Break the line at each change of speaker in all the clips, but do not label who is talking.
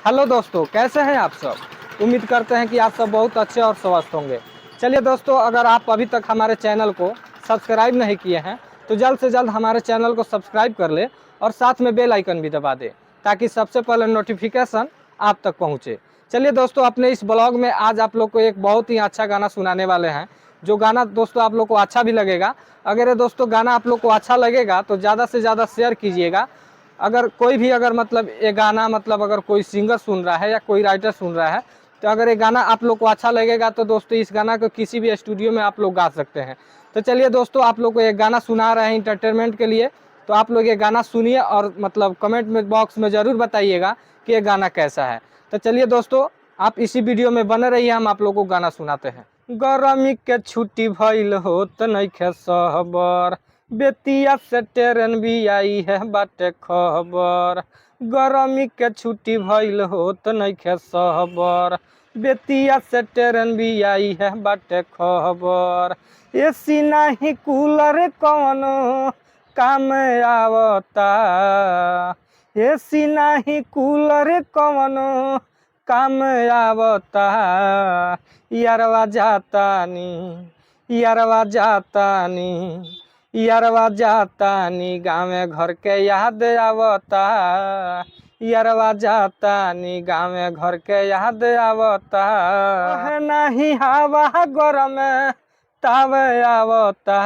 Hello दोस्तों, कैसे हैं आप सब। उम्मीद करते हैं कि आप सब बहुत अच्छे और स्वस्थ होंगे। चलिए दोस्तों, अगर आप अभी तक हमारे चैनल को सब्सक्राइब नहीं किए हैं तो जल्द से जल्द हमारे चैनल को सब्सक्राइब कर ले और साथ में बेल आइकन भी दबा दे ताकि सबसे पहले नोटिफिकेशन आप तक पहुंचे। चलिए दोस्तों, अपने इस ब्लॉग में आज आप लोग को एक बहुत ही अच्छा गाना सुनाने वाले हैं। जो गाना दोस्तों आप लोग को अच्छा भी लगेगा। अगर ये दोस्तों गाना आप लोग को अच्छा लगेगा तो ज़्यादा से ज़्यादा शेयर कीजिएगा। अगर कोई भी अगर मतलब ये गाना मतलब अगर कोई सिंगर सुन रहा है या कोई राइटर सुन रहा है तो अगर ये गाना आप लोग को अच्छा लगेगा तो दोस्तों इस गाना को किसी भी स्टूडियो में आप लोग गा सकते हैं। तो चलिए दोस्तों, आप लोग को एक गाना सुना रहे हैं इंटरटेनमेंट के लिए। तो आप लोग ये गाना सुनिए और मतलब कमेंट में बॉक्स में ज़रूर बताइएगा कि ये गाना कैसा है। तो चलिए दोस्तों, आप इसी वीडियो में बने रहिए, हम आप लोग को गाना सुनाते हैं। गर्मी के छुट्टी भइल हो त नइखे सहबर, बेतिया से ट्रेन भी आई है बाटे खबर। गर्मी के छुट्टी भइल हो त नइखे सहबर, बेतिया से ट्रेन भी आई है बाटे खबर। एसी नाही कूलर कौनो काम आवता, एसी नाही कूलर कौनो काम आवता। यारवा जातानी, यारवा जातानी, यारवा जातानी गाँवे घर के याद आवता। यारवा जातानी गाँवे घर के याद आवता। है नहीं हवा गरम तावे आवता,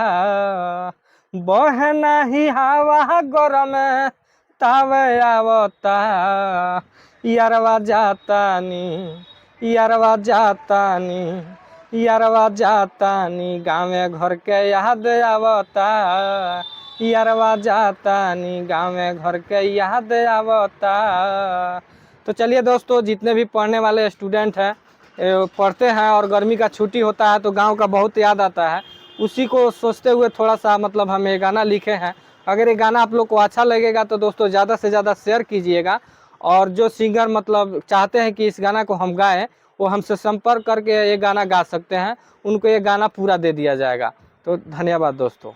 बहे नहीं हवा गरम तावे आवता। यारवा जातानी, यारवा जातानी, यारवा जातानी गाँवे घर के याद आवता। यारवा जातानी गाँवे घर के याद आवता। तो चलिए दोस्तों, जितने भी पढ़ने वाले स्टूडेंट हैं पढ़ते हैं और गर्मी का छुट्टी होता है तो गांव का बहुत याद आता है, उसी को सोचते हुए थोड़ा सा मतलब हम ये गाना लिखे हैं। अगर ये गाना आप लोग को अच्छा लगेगा तो दोस्तों ज़्यादा से ज़्यादा शेयर कीजिएगा। और जो सिंगर मतलब चाहते हैं कि इस गाना को हम गाएं वो हमसे संपर्क करके ये गाना गा सकते हैं, उनको ये गाना पूरा दे दिया जाएगा। तो धन्यवाद दोस्तों।